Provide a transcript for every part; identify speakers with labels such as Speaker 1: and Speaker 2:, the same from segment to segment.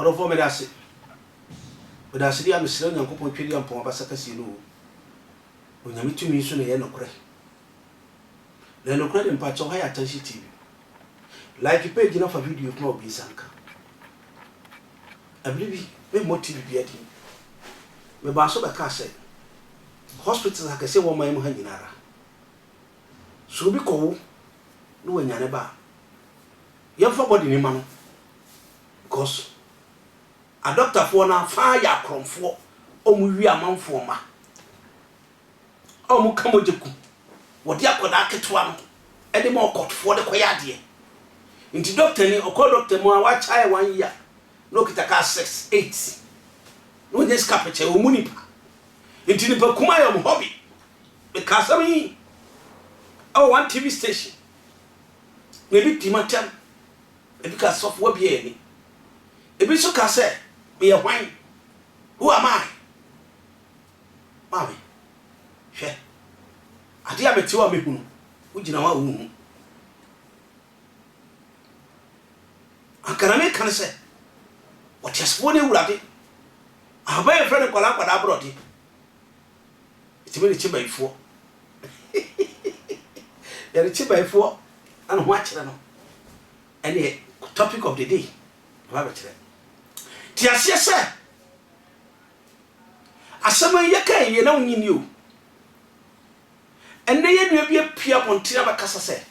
Speaker 1: Akrofo me dase. Me dase dia me sere Nyankopon twedi ampon abasaka si no. Onyame tumi so ne ye nokore. Na nokore de mpa cho ha ya Attention TV. Like page na for video kuma obi sanka. Ablibi me motive bi adi. Me ba so be ka say hospitals akase wo man mu ha nyinara. So bi ko wo no wanyane ba. Yem for body ni ma no. Because a doctor for na fa ya kromfo omu wi amanfo ma. Omu kamojeku. Wodi akoda ketwa no. Ede mo okotfo de koya de. Inti doctor ni okọ doctor mo a wa chai 1 year. No kitaka 6 8. No nyes kapeche omuni pa. Inti ni pa kuma ya mo hobby. Because I mean one TV station. Maybe Timatam. Maybe ka software bi any. Ebi so ka say me a wine. Who am I? Mami. Hwe. Ade abeti wa me hunu. Wo gina wa hu. Akara me kan say. What yes woni wurade. Abai friend kwala kwada abroad. Itime ni chibaifo. Yari chibaifo an ho akere no. Any topic of the day. Wa bekere. Ti ase se. Asama ye kan ye na wonyini o. Enne ye nua bi apia pontina bakasa se.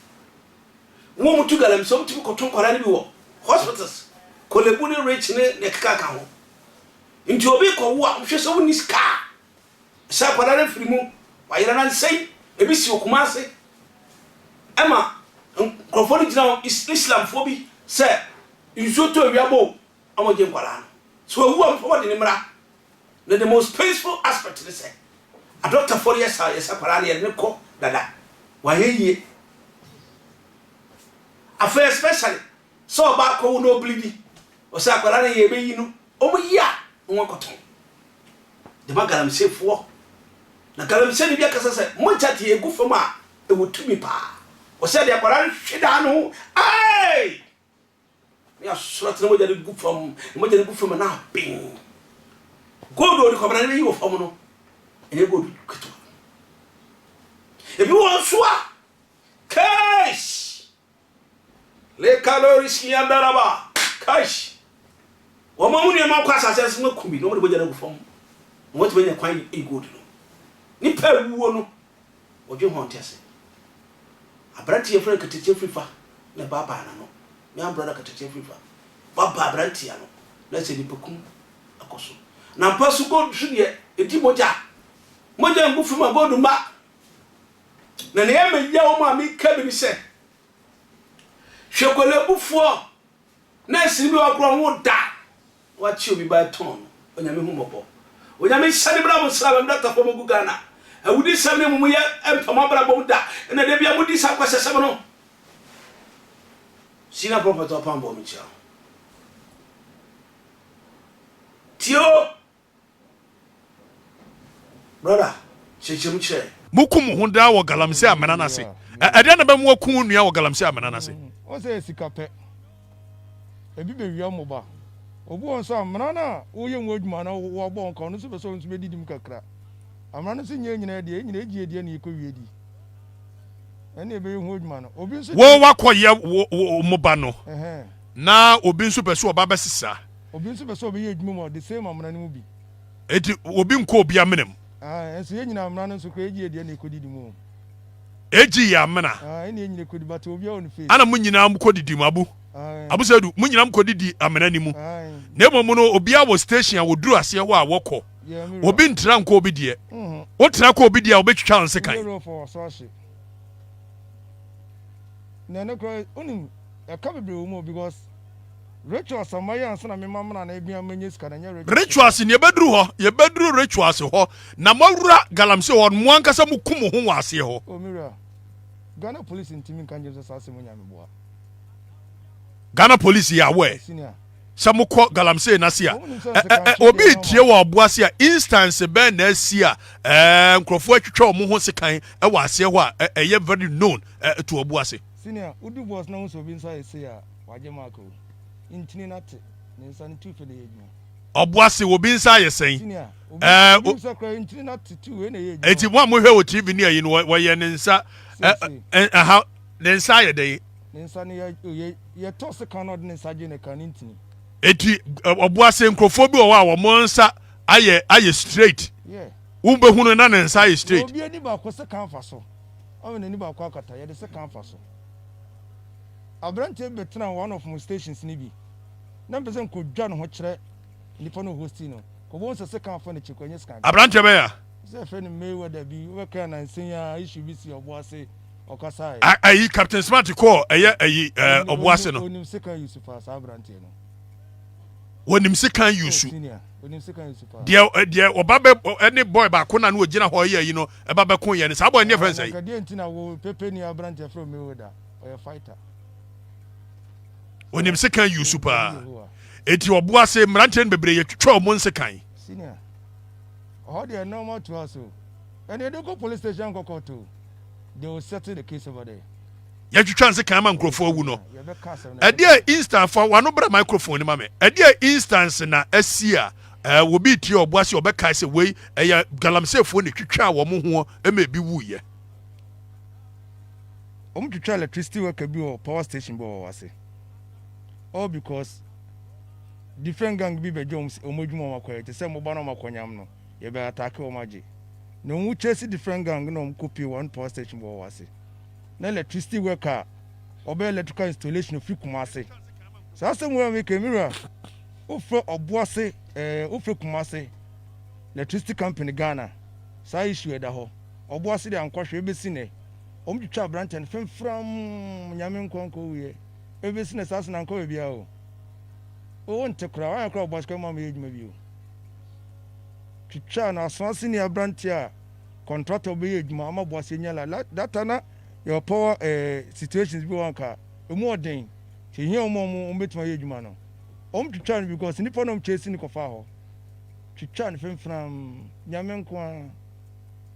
Speaker 1: Wo mutu Galamsey mutu koton kwara ni bi wo hospitals. Kolebu ni rich ne kaka ka ho. Nti obi ko wo a hwe so ni ska. Sa kwara na firimu wa yira na nsei ebi si okuma ase. Ema krofoni jina Islam phobi se izoto wiabo amoje kwara no. So wu am for the nimra. The most painful aspect is say a doctor 4 years yes kwara na ye ko dada. Wa yeye. Afa especially so ba ko no bleedi. O sa kwara na ye be yi no. Omo yi a won koton. De ba Galamsey fo. Na Galamsey ni bi akasa se mo chati egu fam a e wotumi pa. O se de kwara hweda no. Ai! Me asura tena mo jare gu fam na ping. Godo ri kwara na yi wo fam no. Ene godo keto. Ebi won so a cash. Le calories ki andaraba. Cash. Wo ma muni ma kwa asase se makumi no mo de bojana gu fam. Mo ti benya kwan e godo no. Ni pa wuo no. Odwe ho ntese. Abranti ye friend kateche frifa na baba na no. Me am brother kateche frifa. Baba abranti ya no. Na se ni pekum akoso. Na mpasu godo su de edi moja. Moja ngufu ma godo ma. Na ne yeme ya wo ma mi ka bi se. Hwekole bufo. Na siri bi wa kro ho da. Wa chi obi ba ton. Onyame hu mobo. Onyame shade bra mo sra bam data fo mo gugana. Awudi samne mu ya empama bra bom da. Na de bia mo di sa kwase sem no. Sina prophet opambo mi cha. Tio. Brother, chechim che.
Speaker 2: Mukum hunda wo Galamsey amana na se. Ade na ba mu akun nua wo Galamsey amana na se.
Speaker 3: O se sikape. Ebi be wi amoba. Obu on so amana na wo ye nwadwuma na wo bo nka no so be so nso be didim kakra. Amana no se nyina de nyina egie de na iko wie di. Ene be hu odwuma no. Obi nso
Speaker 2: wo wakoye moba no. Na obi nso be so oba be sisa.
Speaker 3: Obi nso be so be ye adwuma mo the same amana no mu bi.
Speaker 2: Eti obi nko obi amenem.
Speaker 3: Enso ye nyina amana no so ko egie de na iko didim.
Speaker 2: Eji ya amana.
Speaker 3: Ene nyina ko di but obi on face.
Speaker 2: Ana munyina am ko didim abu. Abu sedu munyina am ko didi amana ni mu. Na emo no obi a wo station a wo duru ase ho a wokọ. Obi ntra nko obi de. Wo tra ko obi de a obetwitwa nse kan.
Speaker 3: Na no ko onim e ka bebre wo mo because ritʊals amaya ansa na me mamna na ebia manye ska na nya
Speaker 2: ritʊals ni ebedru ho ye bedru ritʊals ho na mawura Galamsey ho mo ankasa mu kum ho wase ho.
Speaker 3: O mira Ghana police ntimi kan je so asemu nya me boa.
Speaker 2: Ghana police ya we samukọ Galamsey na sia obi tie wo aboase a instance be na sia nkrofo atwitwa mo ho sekan e wase ho a eye very known to aboase
Speaker 3: senior udu boss na so bi nsa ese a waje mako intini nate ne nsa ne tufe na yedwuma
Speaker 2: Obuase obi nsa ye sen
Speaker 3: senior obi nsa kra ntiri na tutu we na yedwuma
Speaker 2: eti mo amhwe wo TV ni ayi no wo ne nsa aha ne nsa ye dey
Speaker 3: ne nsa ne ye toss kan no de nsa je ne kan ntini
Speaker 2: eti Obuase nkrofo bi wo a wo nsa aye straight
Speaker 3: yeah
Speaker 2: wo be hunu na ne nsa aye straight
Speaker 3: obi ani ba ko se kan fa so o ne ni ba ko akata ye de se kan fa so abrante betena one of my stations ni bi na mpese ko dwa no ho kire nipa no hosti no ko bo se kan fa ne chikwanye scan
Speaker 2: abrante be ya
Speaker 3: se fe ni mewa da bi we kan na nsen ya issue bi si Obuase okasa
Speaker 2: ayi Captain Smart call ayi Obuase no
Speaker 3: onim se kan Yusuf as abrante no
Speaker 2: wonim se kan Yusuf
Speaker 3: onim se kan Yusuf
Speaker 2: dia obabe any boy ba ko na no ogina ho ye yi no e ba be ko ye ne sa boy ne friends ayi
Speaker 3: ka dia ntina wo pepe ni abrante from mewa da o fighter
Speaker 2: wonim se kan Yusuf pa eti Obuase mranten bebre ye twetwa mo nse kan
Speaker 3: senior all the normal to us and they go police station go court they will settle the case over there
Speaker 2: ye twetwa nse kan ma nkrofo awu no e dia instant for wano bra microphone ni ma me e dia instance na asia wo bi tie Obuase obeka se wei e Galamsey fo ne twetwa wo mo ho e ma bi wu ye
Speaker 3: twetwa electricity worker bi o power station bo wase all because different gang bi be joms omodwuma makoye te se mo ba no makonyam no ye be attack o maje no mu chase different gang no copy one power station bo wase na electricity worker obe electrical installation fi Kumase so asem we make mirror ofre Obuase ofre Kumase electricity company Ghana sa issue da ho Obuase de ankwahwe ebesi ne omtwitwa branch and from nyame nkonko wie ebesi ne sase na nko bia o nte kura wa kura Obuase ko ma me edwuma bi o twitwa na so senior branch a contractor be edwuma ama Obuase nyala data na your power situations bi wanka emu odin ti hia omo betuma edwuma no twitwa no because nipa no chase ni kofa ho twitwa no from nyame nko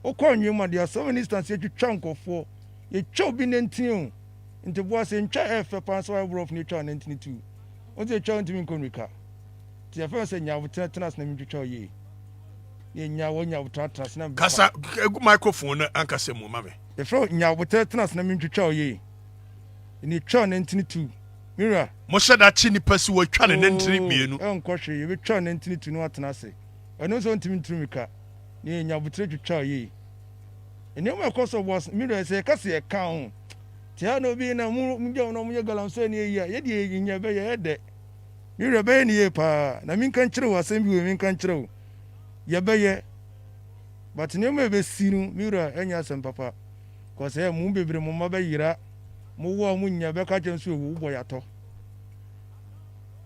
Speaker 3: okonnwuma dia so many instances twitwa nkofo ye twa bi nentin nti Obuase ntwa efe pan so abro of nature nentin tu once twa ntimi nkonrika ti afa se nya butenas na mitwa ye ye nya wonya butenas na
Speaker 2: kasa egu microphone ankase mu mame
Speaker 3: the fro nya butenas na mitwa ye ni twa nentin tu mira
Speaker 2: mo sheda chi ni pasi wo twa ne nentin mienu
Speaker 3: enkohwe ye betwa nentin tu no atena se eno so ntimi ntrumika ni nya butere twitwa ye eni mo ekoso Obuase mira se kase e kan tia no bi na mu je no mu ye Galamsey ni ye de nya be ye de mira be ni ye pa na min kan kire wasem bi we min kan kire ye be ye but ni mo be sinu mira enya sem papa ko se mu bebre mu ma be yira mu wo mu nya be ka jensu ewu bo yato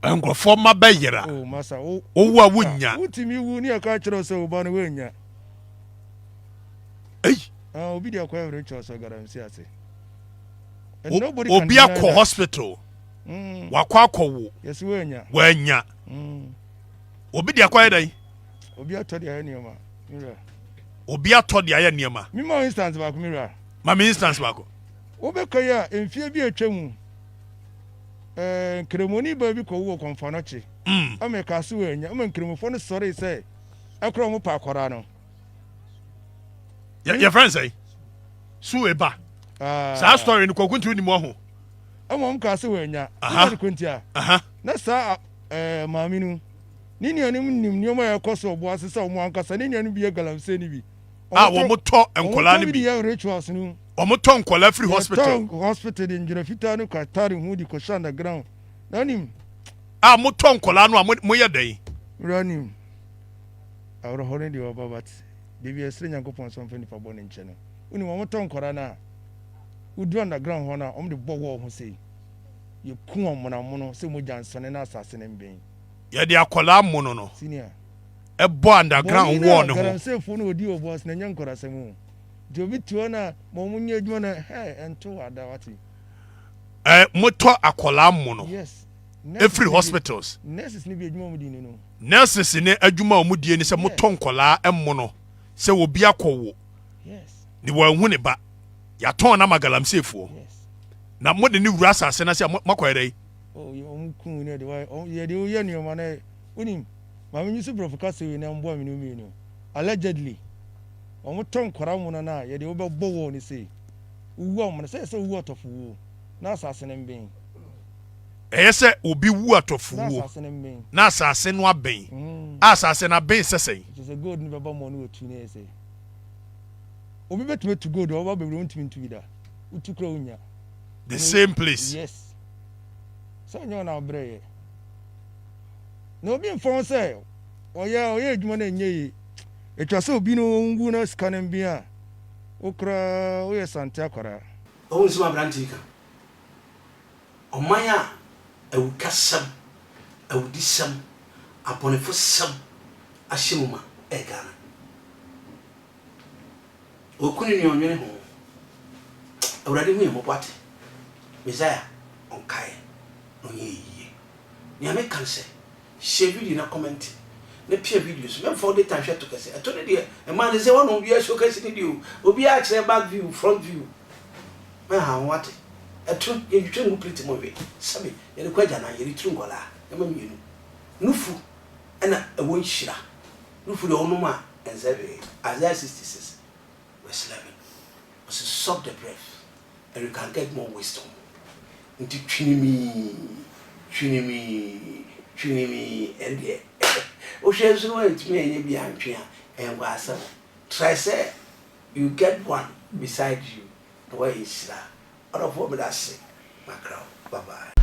Speaker 2: enkrofo ma be yira
Speaker 3: o masa
Speaker 2: o wo wunya
Speaker 3: utimi wu ni ka kire se oba no wenya obi dia kwa every choice Galamsey ase and nobody can
Speaker 2: obi akọ hospital wakọ akọwo
Speaker 3: yes wenya
Speaker 2: obi dia kwa dai
Speaker 3: obi atodi aye nioma mira
Speaker 2: obi atodi aye nioma
Speaker 3: mi mo instance ba ko mira
Speaker 2: ma me instance ba ko
Speaker 3: obekaya enfie bi atwam kremoni ba bi ko wo konfa no che ameka so wenya am kremofo no sorry say akro mo pa akora no
Speaker 2: your friends say sueba sa story ni kokuntu ni mo ho
Speaker 3: amom ka se wenya ni kuntia na sa maami nu ni nuanim nim nioma ya koso Obuase se omo ankasa ni nuanim bi Galamsey ni bi
Speaker 2: wo moto enkola ni bi
Speaker 3: ya ritʊals nu
Speaker 2: o moto enkola free hospital
Speaker 3: hospital in Jirafita no ka tari hu di ko shanda ground nanim
Speaker 2: moto enkola no mo ye dan
Speaker 3: ranim awro hore di obabat bibi esre nyankopon so mfa nipa bɔ ne nkyɛ no uni mo moto enkora na udu underground ho na om de bɔ wɔ ho sei ye ku omona mo no se mo jansone na asase ne mben
Speaker 2: ye de akola mo no
Speaker 3: senior
Speaker 2: e bɔ underground wɔ ne ho
Speaker 3: Galamsey fo no odi Obuase na nyankora semu de obi tuo na mo munye adwuma na ento ada wati
Speaker 2: moto akola mo no
Speaker 3: yes
Speaker 2: free hospitals
Speaker 3: nurses ni bi adwuma mo di ni no
Speaker 2: nurses ne adwuma o mu die ni se moto nkola mo no se obi akɔwo
Speaker 3: yes
Speaker 2: ni wo hu ne ba ya ton na Galamsey fo na mo de ni wura asase na se makoyere
Speaker 3: oh you kun ne de why oh ye de ye ni ma na unim ma me nyusu professor we na mbo me no me no allegedly omo ton kwara mu na ye de obebo wo ni say uwu omo say uwu otofo wo na asase ne mben
Speaker 2: ɛyɛ obi wu atɔfo wo na asase no abɛn asase na bɛn sɛsɛn
Speaker 3: it is a good ni baba mo no otu ne say obi betime to go do oba bebre ontimi ntu bida utu kra unya
Speaker 2: the same place
Speaker 3: yes so nyo na obreye no obi mfon say oye adwuma na enye yi etwa say obi no ngu na scan bi a okra oye sante akwara
Speaker 1: o nsi ma brantika omanya awukasam awudisam aponefosam ahyemuma egana okuni ni onwene ho awurade hu yemopate Messiah onkae onye yiye ni ame kan se share video na comment na pia videos me for the time to kase eto ne de e man say one obi a show kase ni de obi a kire back view front view me ha what eto ye twetwe mu plate mo we sabe ye kwaja na ye ritru ngola e ma mienu nufu na ewo nhira nufu de onuma enzabe Isaiah 66 verse 11 was to suck the breath and you can get more wisdom into trinimi and the ocean so it me be antwea and was try say you get one beside you the way is that out of what I say my crowd bye bye.